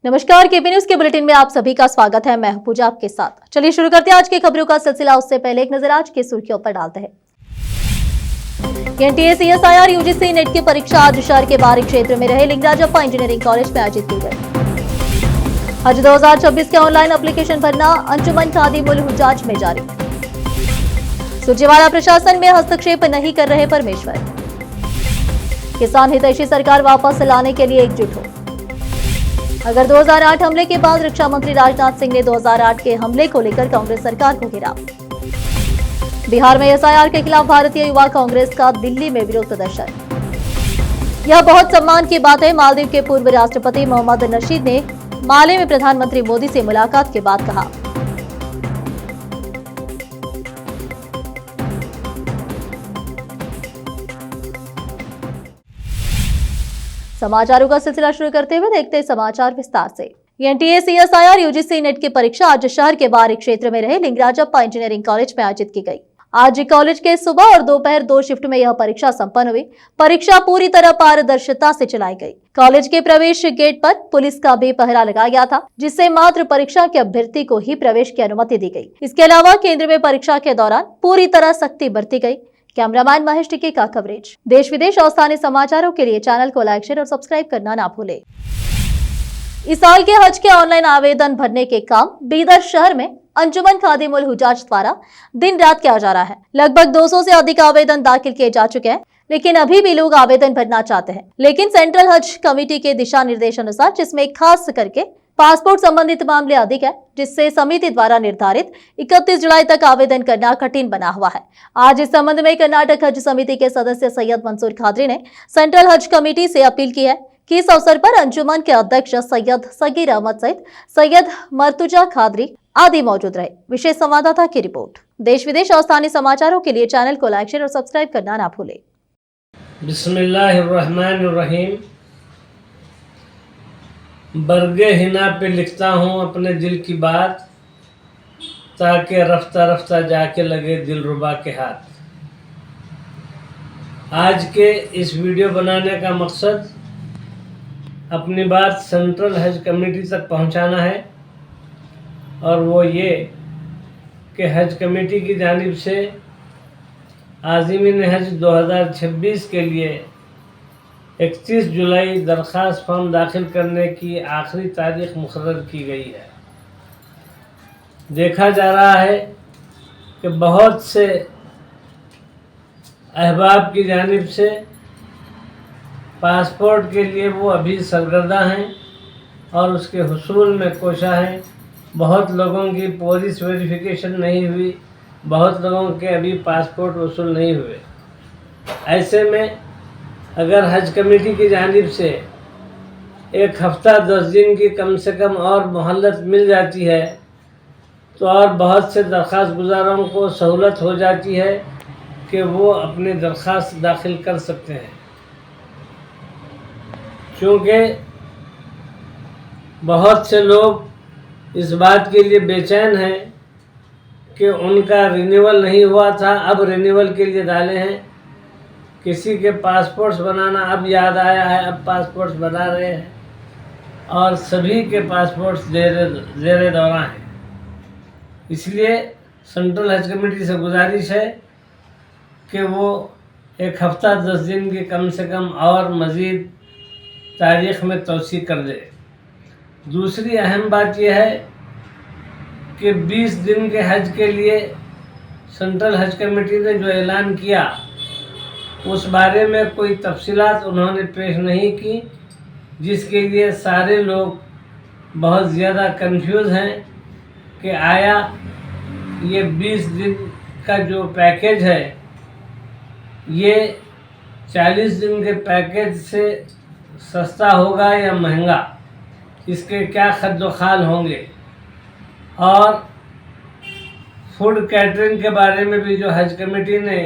नमस्कार, KP news के bulletin में आप सभी का स्वागत है। मैं हूं पूजा आपके साथ। चलिए शुरू करते हैं आज की खबरों का सिलसिला। उससे पहले एक नजर आज की सुर्खियों पर डालते हैं। एनटीए सीएसआईआर यूजीसी नेट की परीक्षा आज शहर के बाहरी क्षेत्र में रहे लिंगराजप्पा इंजीनियरिंग कॉलेज में आयोजित की गई। हज 2026 के ऑनलाइन एप्लीकेशन भरना अंजुमन खादिमुल हुज्जाज में जारी। सुरजेवाला प्रशासन में हस्तक्षेप नहीं कर रहे परमेश्वर। किसान हितैषी सरकार वापस लाने के लिए एकजुट हो। अगर 2008 हमले के बाद रक्षा मंत्री राजनाथ सिंह ने 2008 के हमले को लेकर कांग्रेस सरकार को घेरा। बिहार में एसआईआर के खिलाफ भारतीय युवा कांग्रेस का दिल्ली में विरोध प्रदर्शन। यह बहुत सम्मान की बात है, मालदीव के पूर्व राष्ट्रपति मोहम्मद नशीद ने माले में प्रधानमंत्री मोदी से मुलाकात के बाद कहा। समाचारों का सिलसिला शुरू करते हुए देखते हैं समाचार विस्तार से। एनटीए सीएसआईआर यूजीसी नेट की परीक्षा आज शहर के बाहरी क्षेत्र में रहे लिंगराजप्पा इंजीनियरिंग कॉलेज में आयोजित की गई। आज कॉलेज के सुबह और दोपहर 2 शिफ्ट में यह परीक्षा संपन्न हुई। परीक्षा पूरी तरह पारदर्शिता से चलाई गई। कॉलेज के प्रवेश गेट पर पुलिस का भी पहरा लगाया गया था, जिससे मात्र परीक्षा के अभ्यर्थी को ही प्रवेश की अनुमति दी गई। इसके अलावा केंद्र में परीक्षा के दौरान पूरी तरह सख्ती बरती गई। कैमरामैन महेश टिक्की का कवरेज। देश विदेश और स्थानीय समाचारों के लिए चैनल को लाइक, शेयर और सब्सक्राइब करना ना भूलें। इस साल के हज के ऑनलाइन आवेदन भरने के काम बीदर शहर में अंजुमन खादिमुल हुज्जाज द्वारा दिन रात किया जा रहा है। लगभग 200 से अधिक आवेदन दाखिल किए जा चुके हैं, लेकिन अभी भी लोग आवेदन भरना चाहते हैं। लेकिन सेंट्रल हज कमेटी के दिशा निर्देश अनुसार, जिसमें खास करके पासपोर्ट संबंधित मामले अधिक है, जिससे समिति द्वारा निर्धारित 31 जुलाई तक आवेदन करना कठिन बना हुआ है। आज इस संबंध में कर्नाटक हज समिति के सदस्य सैयद मंसूर खादरी ने सेंट्रल हज कमेटी से अपील की है कि इस अवसर पर अंजुमन के अध्यक्ष सैयद सगीर अहमद सहित सैयद मर्तुजा खादरी आदि मौजूद रहे। विशेष संवाददाता की रिपोर्ट। देश विदेश और स्थानीय समाचारों के लिए चैनल को लाइक, शेयर और सब्सक्राइब करना ना भूलें। बिस्मिल्लाहिर्रहमानिर्रहीम। बरगे हिना पे लिखता हूँ अपने दिल की बात, ताकि रफ्ता रफ्ता जाके लगे दिलरुबा के हाथ। आज के इस वीडियो बनाने का मकसद अपनी बात सेंट्रल हज कमेटी तक पहुंचाना है, और वो ये कि हज कमेटी की जानिब से आज़मीन हज 2026 के लिए 31 जुलाई दरख्वास्त फॉर्म दाखिल करने की आखिरी तारीख मुकर्रर की गई है। देखा जा रहा है कि बहुत से अहबाब की जानिब से पासपोर्ट के लिए वो अभी सरगर्दा हैं और उसके हुसूल में कोशा हैं। बहुत लोगों की पुलिस वेरिफिकेशन नहीं हुई, बहुत लोगों के अभी पासपोर्ट वसूल नहीं हुए। ऐसे में अगर हज कमेटी की जानिब से 1 हफ्ता 10 दिन की कम से कम और मोहलत मिल जाती है, तो और बहुत से दरख्वास्त गुजारों को सहूलत हो जाती है कि वो अपनी दरख्वास्त दाखिल कर सकते हैं। क्योंकि बहुत से लोग इस बात के लिए बेचैन हैं कि उनका रिन्यूअल नहीं हुआ था, अब रिन्यूअल के लिए डाले हैं। किसी के पासपोर्ट्स बनाना अब याद आया है, अब पासपोर्ट्स बना रहे हैं, और सभी के पासपोर्ट्स ज़ेरे दौरा हैं। इसलिए सेंट्रल हज कमेटी से गुजारिश है कि वो 1 हफ्ता 10 दिन की कम से कम और मज़ीद तारीख़ में तोसी कर दे। दूसरी अहम बात यह है कि 20 दिन के हज के लिए सेंट्रल हज कमेटी ने जो ऐलान किया, उस बारे में कोई तफसीलात उन्होंने पेश नहीं की, जिसके लिए सारे लोग बहुत ज़्यादा कंफ्यूज हैं कि आया ये 20 दिन का जो पैकेज है, ये 40 दिन के पैकेज से सस्ता होगा या महंगा, इसके क्या खद्दोखाल होंगे। और फूड कैटरिंग के बारे में भी जो हज कमेटी ने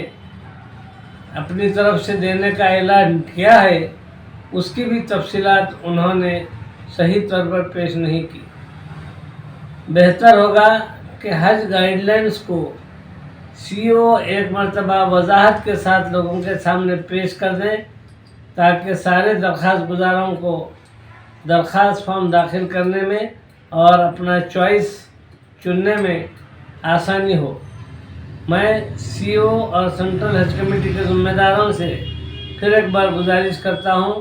अपनी तरफ से देने का ऐलान किया है, उसकी भी तफसीलात उन्होंने सही तौर पर पेश नहीं की। बेहतर होगा कि हज गाइडलाइंस को सीईओ एक मरतबा वजाहत के साथ लोगों के सामने पेश कर दें, ताकि सारे दरख्वास्त गुजारों को दरख्वास्त फॉर्म दाखिल करने में और अपना चॉइस चुनने में आसानी हो। मैं सीओ और सेंट्रल हज कमेटी के जिम्मेदारों से फिर एक बार गुजारिश करता हूं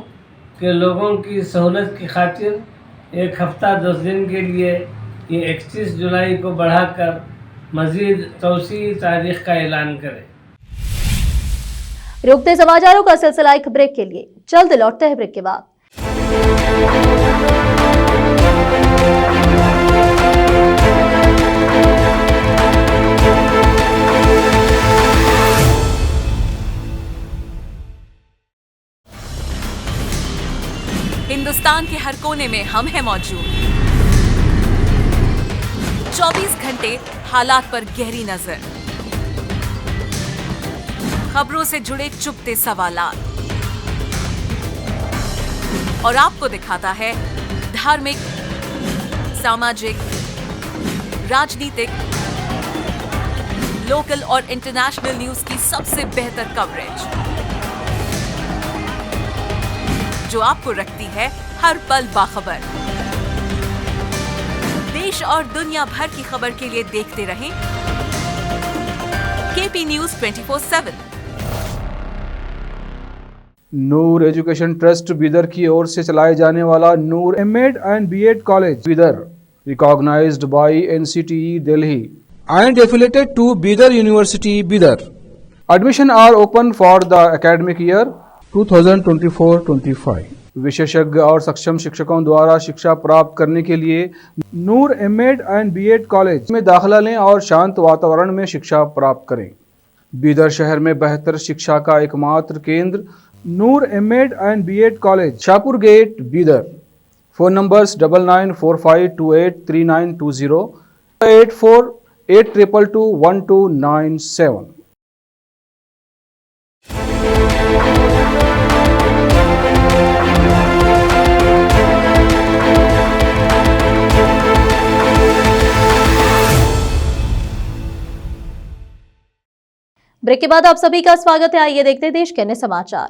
कि लोगों की सहूलत की खातिर एक हफ्ता 10 दिन के लिए ये 31 जुलाई को बढ़ाकर मज़ीद तौसी तारीख का ऐलान करें। रुकते समाचारों का सिलसिला एक ब्रेक के लिए, जल्द लौटते हैं ब्रेक के बाद। हिंदुस्तान के हर कोने में हम हैं मौजूद। 24 घंटे हालात पर गहरी नजर, खबरों से जुड़े चुपते सवालात और आपको दिखाता है धार्मिक, सामाजिक, राजनीतिक, लोकल और इंटरनेशनल न्यूज की सबसे बेहतर कवरेज जो आपको रखती है हर पल बाखबर। देश और दुनिया भर की खबर के लिए देखते रहें KP news 24/7। Noor education trust Bidar की ओर से चलाए जाने वाला Noor MEd and BEd college Bidar, recognised by NCTE Delhi and affiliated to Bidar University, Bidar. Admission are open for the academic year 2024-25. विशेषज्ञ और सक्षम शिक्षकों द्वारा शिक्षा प्राप्त करने के लिए नूर एमएड एंड बीएड कॉलेज में दाखिला लें और शांत वातावरण में शिक्षा प्राप्त करें। बीदर शहर में बेहतर शिक्षा का एकमात्र केंद्र Noor MEd and BEd college, Shahpur gate, Bidar. Phone numbers 9945283920, 8482221297। Break के बाद आप सभी का स्वागत है। आइए देखते हैं देश के अन्य समाचार।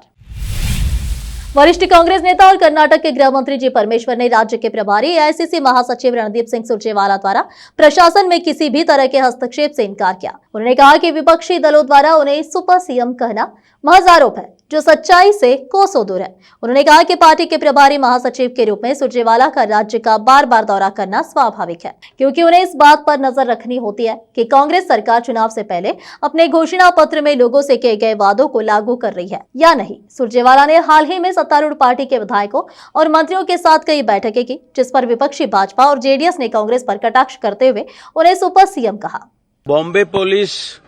वरिष्ठ कांग्रेस नेता और कर्नाटक के गृह मंत्री जी परमेश्वर ने राज्य के प्रभारी एआईसीसी महासचिव रणदीप सिंह सुरजेवाला द्वारा प्रशासन में किसी भी तरह के हस्तक्षेप से इनकार किया। उन्होंने कहा कि विपक्षी दलों द्वारा उन्हें सुपर सीएम कहना महज आरोप है जो सच्चाई से कोसों दूर है। उन्होंने कहा कि पार्टी के प्रभारी महासचिव के रूप में सुरजेवाला का राज्य का बार बार दौरा करना स्वाभाविक है, क्योंकि उन्हें इस बात पर नजर रखनी होती है कि कांग्रेस सरकार चुनाव से पहले अपने घोषणा पत्र में लोगों से किए गए वादों को लागू कर रही है या नहीं। सुरजेवाला ने हाल ही में सत्तारूढ़ पार्टी के विधायकों और मंत्रियों के साथ कई बैठकें की, जिस पर विपक्षी भाजपा और जेडीएस ने कांग्रेस पर कटाक्ष करते हुए उन्हें सुपर सीएम कहा। Bombay police,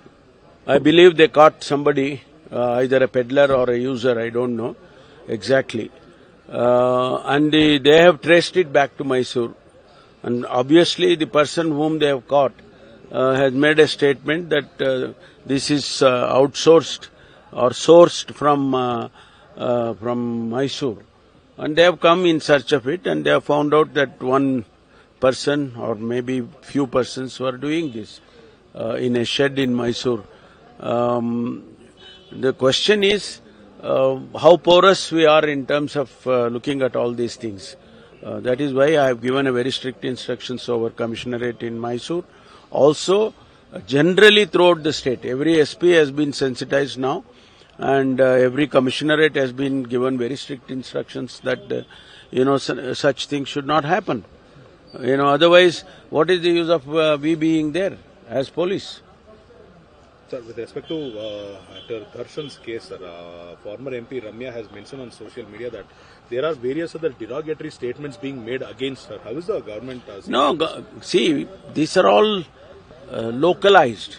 I believe they caught somebody, either a peddler or a user, I don't know exactly. And they have traced it back to Mysore. And obviously the person whom they have caught has made a statement that this is outsourced or sourced from Mysore. And they have come in search of it, and they have found out that one person or maybe few persons were doing this in a shed in Mysore. The question is how porous we are in terms of looking at all these things. That is why I have given a very strict instructions over Commissionerate in Mysore. Also, generally throughout the state, every SP has been sensitized now, and every Commissionerate has been given very strict instructions that such things should not happen. Otherwise, what is the use of we being there as police? Sir, with respect to Dr. Dharshan's case, sir, former MP Ramya has mentioned on social media that there are various other derogatory statements being made against her. How is the government? See, these are all localized.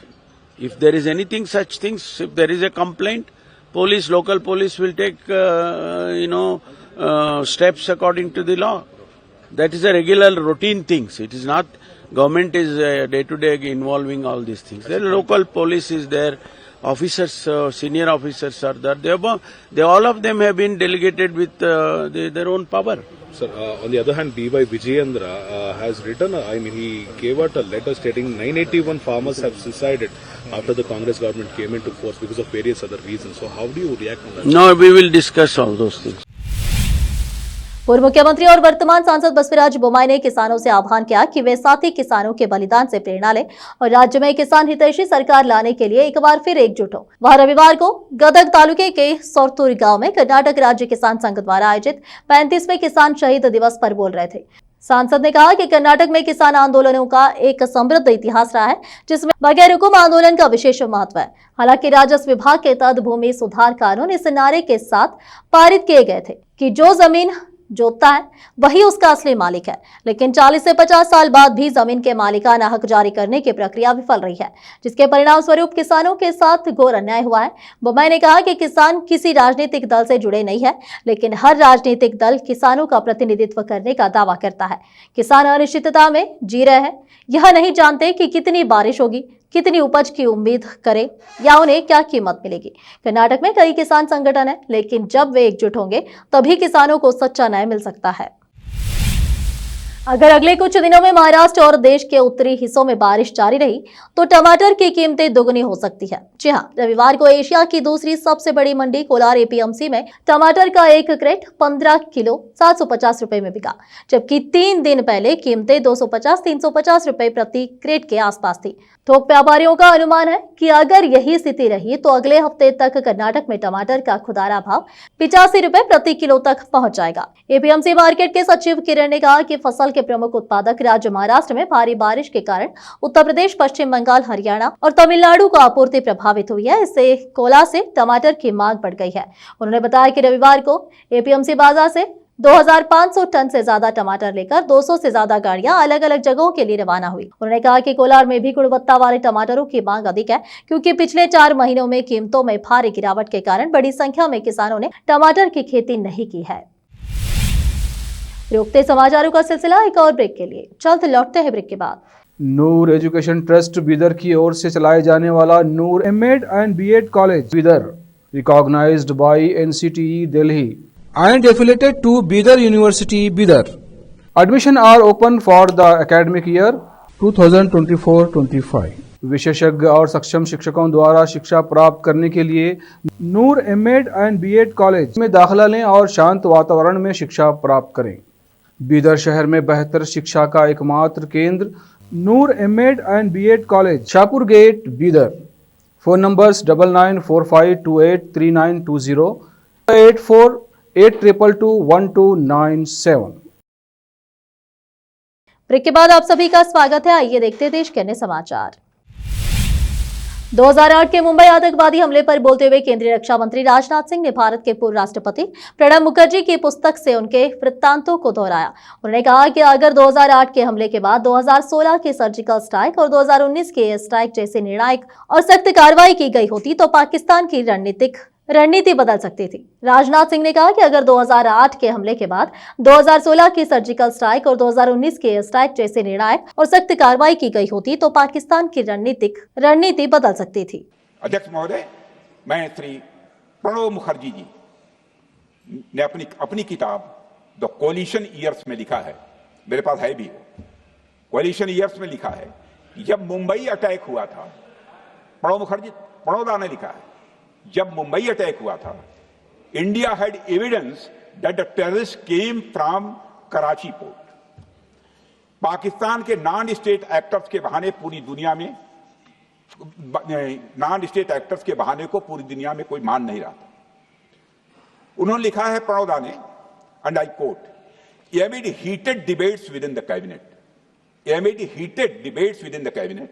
If there is anything such things, if there is a complaint, local police will take, steps according to the law. That is a regular routine things. It is not government is day to day involving all these things. The local police is there, officers, senior officers are there. They all of them have been delegated with their own power. Sir, on the other hand, B.Y. Vijayendra has written, he gave out a letter stating 981 farmers have suicided after the Congress government came into force because of various other reasons. So how do you react on that? No, we will discuss all those things. पूर्व मुख्यमंत्री और वर्तमान सांसद बसवराज बोम्मई ने किसानों से आह्वान किया कि वे साथी किसानों के बलिदान से प्रेरणा लें और राज्य में किसान हितैषी सरकार लाने के लिए एक बार फिर एकजुट हो। वह रविवार को गदग तालुके के सोरतूर गांव में कर्नाटक राज्य किसान संघ द्वारा आयोजित 35वें किसान शहीद दिवस पर बोल रहे थे। सांसद ने कहा कि कर्नाटक में किसान आंदोलनों का एक समृद्ध इतिहास रहा है, जिसमें बगैर हुकुम आंदोलन का विशेष महत्व है। हालांकि राजस्व विभाग के तहत भूमि सुधार कानून इस नारे के साथ पारित किए गए थे कि जो जमीन जोतता है वही उसका असली मालिक है, लेकिन 40 से 50 साल बाद भी जमीन के मालिकाना हक जारी करने की प्रक्रिया विफल रही है, जिसके परिणाम स्वरूप किसानों के साथ घोर अन्याय हुआ है। बोम्मई ने कहा कि किसान किसी राजनीतिक दल से जुड़े नहीं है, लेकिन हर राजनीतिक दल किसानों का प्रतिनिधित्व करने का दावा करता है। किसान अनिश्चितता में जी रहे हैं, यह नहीं जानते कि कितनी बारिश होगी, कितनी उपज की उम्मीद करें या उन्हें क्या कीमत मिलेगी। कर्नाटक में कई किसान संगठन हैं, लेकिन जब वे एकजुट होंगे तभी किसानों को सच्चा न्याय मिल सकता है। अगर अगले कुछ दिनों में महाराष्ट्र और देश के उत्तरी हिस्सों में बारिश जारी रही तो टमाटर की कीमतें दोगुनी हो सकती है। जी हां, रविवार को एशिया की दूसरी सबसे बड़ी मंडी कोलार एपीएमसी में टमाटर का एक क्रेट 15 किलो 750 रुपए में बिका, जबकि 3 दिन पहले कीमतें 250-350 रुपए प्रति क्रेट के आसपास थी। थोक व्यापारियों का अनुमान है कि अगर यही स्थिति रही तो अगले हफ्ते तक कर्नाटक में टमाटर का खुदरा भाव 85 रुपए प्रति किलो तक पहुंच जाएगा। एपीएमसी मार्केट के सचिव किरण ने कहा कि फसल के प्रमुख उत्पादक राज्य महाराष्ट्र में भारी बारिश के कारण उत्तर प्रदेश, पश्चिम बंगाल, हरियाणा और तमिलनाडु को आपूर्ति प्रभावित हुई है। इससे कोला से टमाटर की मांग बढ़ गई है। उन्होंने बताया कि रविवार को एपीएमसी बाजार से 2500 टन से ज्यादा टमाटर लेकर 200 से ज्यादा गाड़ियां अलग अलग जगहों के लिए रवाना हुई। उन्होंने कहा कि कोलार में भी गुणवत्ता वाले टमाटरों की मांग अधिक है, क्योंकि पिछले 4 महीनों में कीमतों में भारी गिरावट के कारण बड़ी संख्या में किसानों ने टमाटर की खेती नहीं की है। रोकते समाचारों का सिलसिला एक और ब्रेक के लिए, जल्द लौटते हैं ब्रेक के बाद। नूर एजुकेशन ट्रस्ट बीदर की ओर से चलाए जाने वाला Noor MEd and BEd college Bidar, recognised by NCTE Delhi and affiliated to Bidar University, Bidar. Admission are open for the academic year 2024-25. विशेषज्ञ और सक्षम शिक्षकों द्वारा शिक्षा प्राप्त करने के लिए नूर एमएड एंड बीएड कॉलेज में दाखिला लें और शांत वातावरण में शिक्षा प्राप्त करें। बीदर शहर में बेहतर शिक्षा का एकमात्र केंद्र Noor MEd and BEd college, Shahpur gate, Bidar. Phone numbers 9945283920 8482221297। Break के बाद आप सभी का स्वागत है। आइए देखते हैं देश के अन्य समाचार। 2008 के मुंबई आतंकवादी हमले पर बोलते हुए केंद्रीय रक्षा मंत्री राजनाथ सिंह ने भारत के पूर्व राष्ट्रपति प्रणब मुखर्जी की पुस्तक से उनके वृत्तांतों को दोहराया। उन्होंने कहा कि अगर 2008 के हमले के बाद 2016 के सर्जिकल स्ट्राइक और 2019 के एयर स्ट्राइक जैसी निर्णायक और सख्त कार्रवाई की गई होती तो पाकिस्तान की रणनीति बदल सकती थी। राजनाथ सिंह ने कहा कि अगर 2008 के हमले के बाद 2016 की सर्जिकल स्ट्राइक और 2019 के एयर स्ट्राइक जैसे निर्णायक और सख्त कार्रवाई की गई होती तो पाकिस्तान की रणनीति बदल सकती थी। अध्यक्ष महोदय, मैं श्री प्रणब मुखर्जी जी ने अपनी किताब द कोलिशन ईयर्स में लिखा है, मेरे पास है भी, कोलिशन ईयर्स में लिखा है कि जब मुंबई अटैक हुआ था, प्रणब ने लिखा है, जब मुंबई अटैक हुआ था, India had evidence that the terrorist came from Karachi port. Pakistan के नॉन स्टेट एक्टर्स के बहाने पूरी दुनिया में को पूरी दुनिया में कोई मान नहीं रहा था। उन्होंने लिखा है प्रणब ने, and I quote, amid heated debates within the cabinet,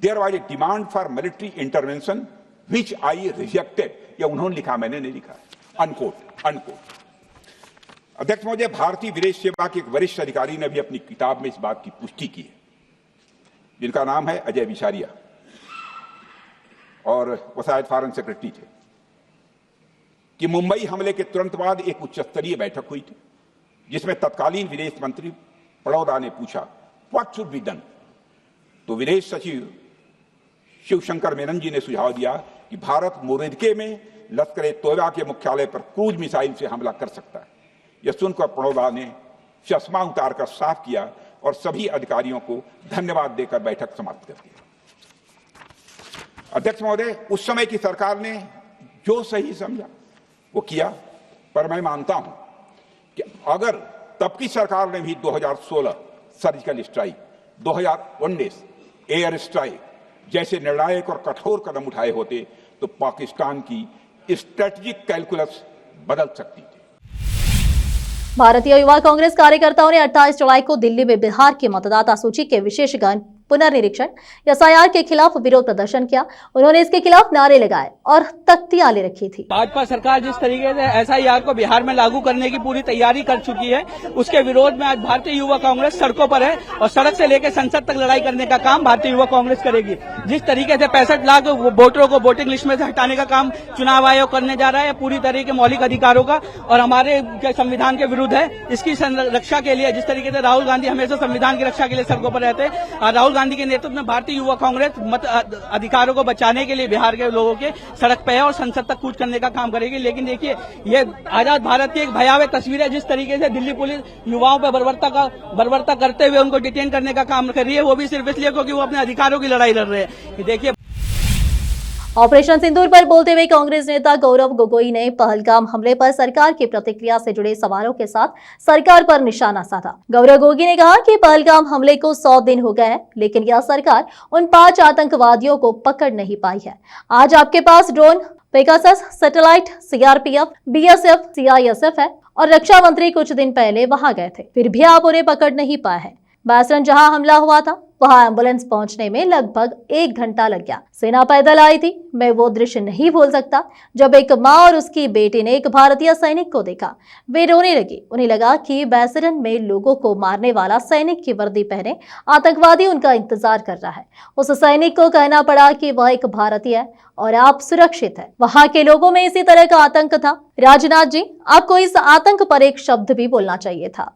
there was a demand for military intervention which I rejected। यह उन्होंने लिखा, मैंने नहीं लिखा, अनकोट। अध्यक्ष महोदय, भारतीय विदेश सेवा के एक वरिष्ठ अधिकारी ने भी अपनी किताब में इस बात की पुष्टि की है, जिनका नाम है अजय बिसारिया, और वो शायद फॉरेन सेक्रेटरी थे, कि मुंबई हमले के तुरंत बाद एक उच्च स्तरीय बैठक हुई थी जिसमें तत्कालीन विदेश मंत्री प्रणब ने पूछा व्हाट शुड बी डन। तो विदेश सचिव शिवशंकर मेनन जी ने सुझाव दिया कि भारत मोरदके में लश्कर ए तोयबा के मुख्यालय पर क्रूज मिसाइल से हमला कर सकता है। यह सुनकर प्रणब ने चश्मा उतारकर साफ किया और सभी अधिकारियों को धन्यवाद देकर बैठक समाप्त कर दी। अध्यक्ष महोदय, उस समय की सरकार ने जो सही समझा वो किया, पर मैं मानता हूं कि अगर तब की सरकार ने भी 2016 सर्जिकल स्ट्राइक, 2019 एयर स्ट्राइक जैसे निर्णायक और कठोर कदम उठाए होते तो पाकिस्तान की स्ट्रेटेजिक कैलकुलस बदल सकती थी। भारतीय युवा कांग्रेस कार्यकर्ताओं ने 28 जुलाई को दिल्ली में बिहार की मतदाता सूची के विशेष गण पुनर्निरीक्षण एसआईआर के खिलाफ विरोध प्रदर्शन किया। उन्होंने इसके खिलाफ नारे लगाए और तख्तियां ले रखी थी। भाजपा सरकार जिस तरीके से एसआईआर को बिहार में लागू करने की पूरी तैयारी कर चुकी है, उसके विरोध में आज भारतीय युवा कांग्रेस सड़कों पर है और सड़क से लेकर संसद तक लड़ाई करने का काम भारतीय युवा कांग्रेस करेगी। जिस तरीके से 65 लाख वोटरों को वोटिंग लिस्ट में से हटाने का काम चुनाव आयोग करने जा रहा है, पूरी तरह के मौलिक अधिकारों का और हमारे संविधान के विरुद्ध है। इसकी रक्षा के लिए जिस तरीके से राहुल गांधी हमेशा संविधान की रक्षा के लिए सड़कों पर रहते हैं, राहुल गांधी के नेतृत्व में भारतीय युवा कांग्रेस मत अधिकारों को बचाने के लिए बिहार के लोगों के सड़क पे है और संसद तक कूच करने का काम करेगी। लेकिन देखिए, ये आजाद भारत की एक भयावह तस्वीर है। जिस तरीके से दिल्ली पुलिस युवाओं पर बर्बरता करते हुए उनको डिटेन करने का काम कर रही है, वो भी सिर्फ इसलिए क्योंकि वो अपने अधिकारों की लड़ाई लड़ रहे हैं। देखिए, ऑपरेशन सिंदूर पर बोलते हुए कांग्रेस नेता गौरव गोगोई ने पहलगाम हमले पर सरकार की प्रतिक्रिया से जुड़े सवालों के साथ सरकार पर निशाना साधा। गौरव गोगोई ने कहा कि पहलगाम हमले को 100 दिन हो गए हैं, लेकिन यह सरकार उन 5 आतंकवादियों को पकड़ नहीं पाई है। आज आपके पास drone, Pegasus, satellite, CRPF, BSF, CISF है और रक्षा मंत्री कुछ दिन पहले वहां गए थे, फिर भी आप उन्हें पकड़ नहीं पाए हैं। बैसरन जहां हमला हुआ था वहां एम्बुलेंस पहुंचने में लगभग 1 घंटा लग गया। सेना पैदल आई थी। मैं वो दृश्य नहीं भूल सकता जब एक माँ और उसकी बेटी ने एक भारतीय सैनिक को देखा। वे रोने लगी। उन्हें लगा कि बैसरन में लोगों को मारने वाला सैनिक की वर्दी पहने आतंकवादी उनका इंतजार कर रहा है। उस सैनिक को कहना पड़ा कि वह एक भारतीय है और आप सुरक्षित है। वहां के लोगों में इसी तरह का आतंक था। राजनाथ जी, आपको इस आतंक पर एक शब्द भी बोलना चाहिए था।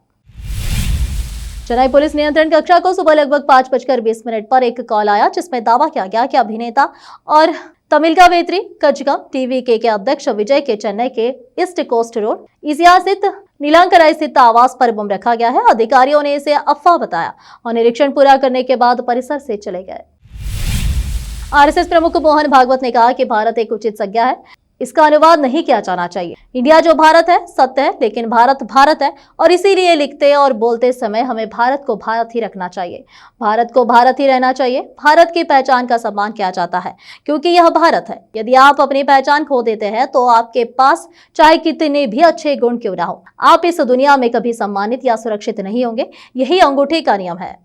चेन्नई पुलिस नियंत्रण कक्षा को सुबह लगभग 5:20 पर एक कॉल आया, जिसमें दावा किया गया कि अभिनेता और तमिल कवयित्री कजगम टीवीके के अध्यक्ष विजय के चेन्नई के ईस्ट कोस्ट रोड ईसिया स्थित नीलांकराई स्थित आवास पर बम रखा गया है। अधिकारियों ने इसे अफवाह बताया और निरीक्षण पूरा करने के बाद परिसर से चले गए। आरएसएस प्रमुख मोहन भागवत ने कहा कि भारत एक उचित संज्ञा है, इसका अनुवाद नहीं किया जाना चाहिए। इंडिया जो भारत है सत्य है, लेकिन भारत भारत है और इसीलिए लिखते और बोलते समय हमें भारत को भारत ही रखना चाहिए, भारत को भारत ही रहना चाहिए। भारत की पहचान का सम्मान किया जाता है क्योंकि यह भारत है। यदि आप अपनी पहचान खो देते हैं तो आपके पास चाहे कितने भी अच्छे गुण क्यों ना हो, आप इस दुनिया में कभी सम्मानित या सुरक्षित नहीं होंगे। यही अंगूठे का नियम है।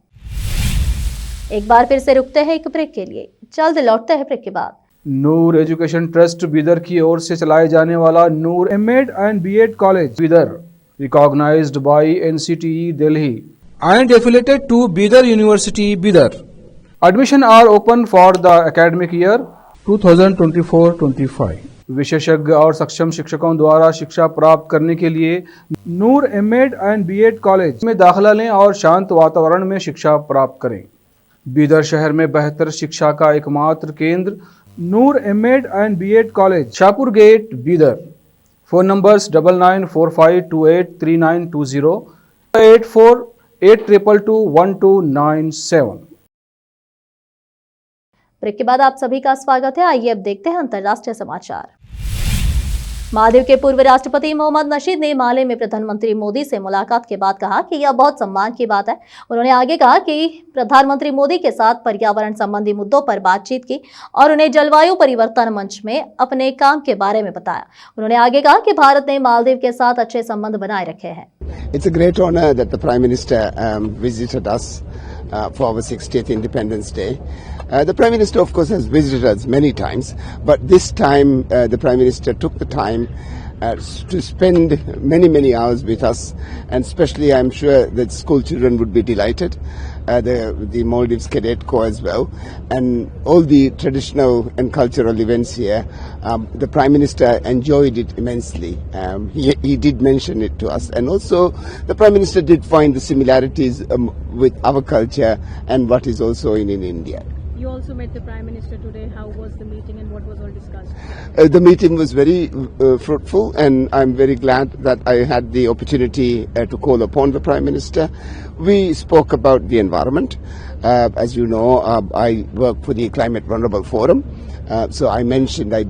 एक बार फिर से रुकते हैं एक ब्रेक के लिए, जल्द लौटते हैं ब्रेक के बाद। नूर एजुकेशन ट्रस्ट बीदर की ओर से चलाए जाने वाला Noor MEd and BEd college Bidar, recognised by NCTE Delhi and affiliated to Bidar University, Bidar. Admission are open for the academic year 2024-25. विशेषज्ञ और सक्षम शिक्षकों द्वारा शिक्षा प्राप्त करने के लिए नूर एमएड एंड बीएड कॉलेज में दाखिला लें और शांत वातावरण में शिक्षा प्राप्त करें। बीदर शहर में बेहतर शिक्षा का एकमात्र केंद्र Noor MEd and BEd college, Shahpur gate, Bidar. Phone numbers 9945283920, 8482221297। Break के बाद आप सभी का स्वागत है। आइए अब देखते हैं अंतर्राष्ट्रीय समाचार। मालदीव के पूर्व राष्ट्रपति मोहम्मद नशीद ने माले में प्रधानमंत्री मोदी से मुलाकात के बाद कहा कि यह बहुत सम्मान की बात है। उन्होंने आगे कहा कि प्रधानमंत्री मोदी के साथ पर्यावरण संबंधी मुद्दों पर बातचीत की और उन्हें जलवायु परिवर्तन मंच में अपने काम के बारे में बताया। उन्होंने आगे कहा कि भारत ने मालदीव के साथ अच्छे संबंध बनाए रखे हैं। It's a great honor that the Prime Minister visited us for our 60th Independence Day. The Prime Minister, of course, has visited us many times, but this time the Prime Minister took the time to spend many hours with us, and especially I'm sure that school children would be delighted, the Maldives Cadet Corps as well, and all the traditional and cultural events here. The Prime Minister enjoyed it immensely. He did mention it to us, and also the Prime Minister did find the similarities with our culture and what is also in India. You also met the Prime Minister today. How was the meeting and what was all discussed? The meeting was very fruitful, and I'm very glad that I had the opportunity to call upon the Prime Minister. We spoke about the environment. As you know, I work for the Climate Vulnerable Forum. So I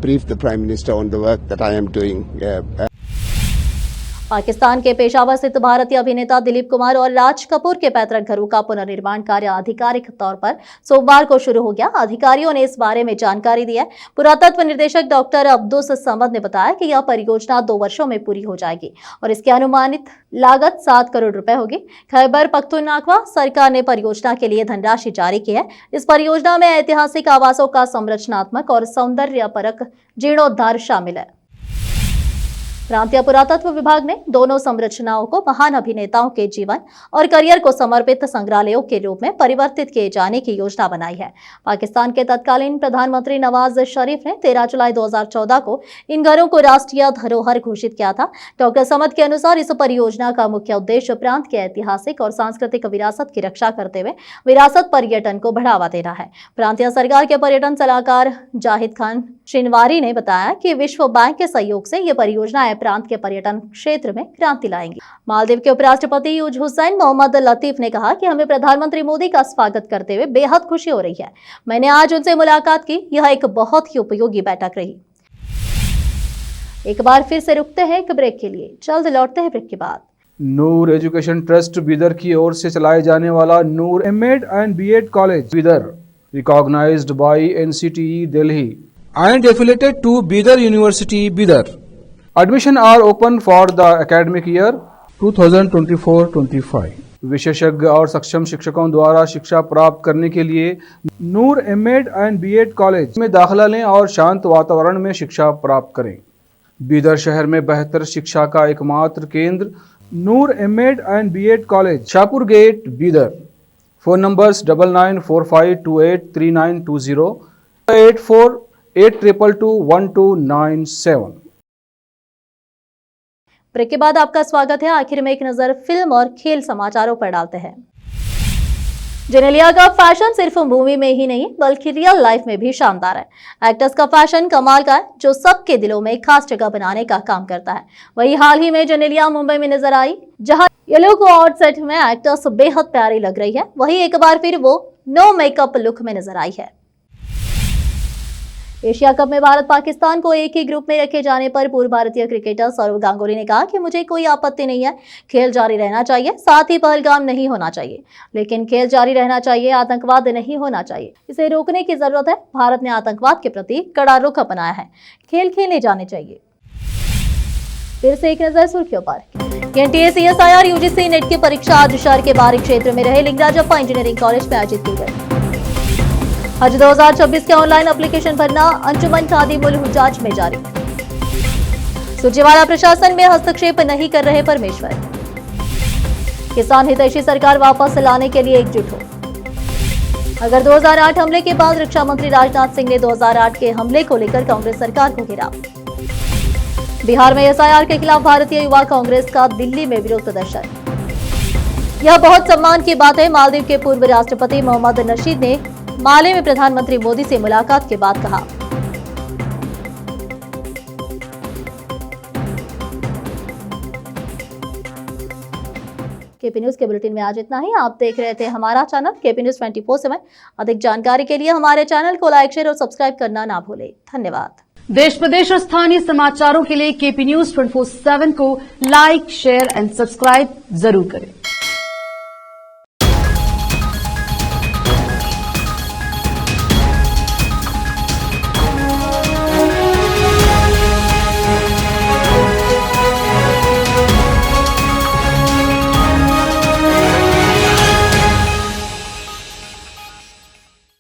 briefed the Prime Minister on the work that I am doing. Pakistan के पेशावर स्थित भारतीय अभिनेता दिलीप कुमार और राज कपूर के पैतृक घरों का पुनर्निर्माण कार्य आधिकारिक तौर पर सोमवार को शुरू हो गया। अधिकारियों ने इस बारे में जानकारी दी है। पुरातत्व निर्देशक डॉक्टर अब्दुस समद ने बताया कि यह परियोजना 2 वर्षों में पूरी हो जाएगी और इसकी अनुमानित लागत 7 करोड़ रुपए होगी। खैबर पख्तूनख्वा सरकार ने परियोजना के लिए धनराशि जारी की है। इस परियोजना में ऐतिहासिक आवासों का संरचनात्मक और सौंदर्यपरक जीर्णोद्धार शामिल है। प्रांतीय पुरातत्व विभाग ने दोनों संरचनाओं को महान अभिनेताओं के जीवन और करियर को समर्पित संग्रहालयों के रूप में परिवर्तित किए जाने की योजना बनाई है। पाकिस्तान के तत्कालीन प्रधानमंत्री नवाज शरीफ ने 13 जुलाई 2014 को इन घरों को राष्ट्रीय धरोहर घोषित किया था। डॉक्टर समद के अनुसार इस परियोजना का मुख्य उद्देश्य प्रांत के ऐतिहासिक और सांस्कृतिक विरासत की रक्षा करते हुए विरासत पर्यटन को बढ़ावा देना है। प्रांतीय सरकार के पर्यटन सलाहकार जाहिद खान शिनवारी ने बताया कि विश्व बैंक के सहयोग से ये परियोजनाएं प्रांत के पर्यटन क्षेत्र में क्रांति लाएंगी। मालदीव के उपराष्ट्रपति यूज हुसैन मोहम्मद लतीफ ने कहा कि हमें प्रधानमंत्री मोदी का स्वागत करते हुए बेहद खुशी हो रही है। मैंने आज उनसे मुलाकात की, यह एक बहुत ही उपयोगी बैठक रही। एक बार फिर से रुकते हैं एक ब्रेक के लिए, जल्द लौटते हैं ब्रेक के बाद। नूर एजुकेशन ट्रस्ट बीदर की ओर से चलाए जाने वाला Noor MEd and BEd college Bidar, recognised by NCTE Delhi and affiliated to Bidar University, Bidar. Admission are open for the academic year 2024-25. विशेषज्ञ और सक्षम शिक्षकों द्वारा शिक्षा प्राप्त करने के लिए नूर एमएड एंड बीएड कॉलेज में दाखिला लें और शांत वातावरण में शिक्षा प्राप्त करें। बीदर शहर में बेहतर शिक्षा का एकमात्र केंद्र Noor MEd and BEd college, Shahpur gate, Bidar. Phone numbers 9945283920, 8482221297। Break के बाद आपका स्वागत है। आखिर में एक नजर फिल्म और खेल समाचारों पर डालते हैं। जेनेलिया का फैशन सिर्फ मूवी में ही नहीं बल्कि रियल लाइफ में भी शानदार है। एक्टर्स का फैशन कमाल का है जो सबके दिलों में खास जगह बनाने का काम करता है। वही हाल ही में जेनेलिया मुंबई में नजर आई, जहां येलो को आउटसेट में एक्टर्स बेहद प्यारी लग रही है। वही एक बार फिर वो नो मेकअप लुक में नजर आई है। एशिया कप में भारत पाकिस्तान को एक ही ग्रुप में रखे जाने पर पूर्व भारतीय क्रिकेटर सौरव गांगुली ने कहा कि मुझे कोई आपत्ति नहीं है, खेल जारी रहना चाहिए, साथ ही पहलगाम नहीं होना चाहिए, लेकिन खेल जारी रहना चाहिए, आतंकवाद नहीं होना चाहिए, इसे रोकने की जरूरत है। भारत ने आतंकवाद के प्रति कड़ा रुख अपनाया है, खेल खेले जाने चाहिए। फिर से एक नजर सुर्खियों पर। एनटीए सीएसआईआर यूजीसी नेट की परीक्षा आज शहर के बाहरी क्षेत्र में रहे लिंगराजप्पा इंजीनियरिंग कॉलेज में आयोजित की गई। हज 2026 के ऑनलाइन एप्लीकेशन भरना अंजुमन खादिमुल हुज्जाज में जारी। सुरजेवाला प्रशासन में हस्तक्षेप नहीं कर रहे परमेश्वर। किसान हितैषी सरकार वापस लाने के लिए एकजुट हो। अगर 2008 हमले के बाद रक्षा मंत्री राजनाथ सिंह ने 2008 के हमले को लेकर कांग्रेस सरकार को घेरा। बिहार में एसआईआर के खिलाफ भारतीय युवा कांग्रेस का दिल्ली में विरोध प्रदर्शन। यह बहुत सम्मान की बात है, मालदीव के पूर्व राष्ट्रपति मोहम्मद नशीद ने माले में प्रधानमंत्री मोदी से मुलाकात के बाद कहा। केपी न्यूज के बुलेटिन में आज इतना ही। आप देख रहे थे हमारा चैनल केपी न्यूज 24/7। अधिक जानकारी के लिए हमारे चैनल को लाइक, शेयर और सब्सक्राइब करना ना भूलें। धन्यवाद। देश प्रदेश और स्थानीय समाचारों के लिए केपी न्यूज 24/7 को लाइक, शेयर एंड सब्सक्राइब जरूर करें।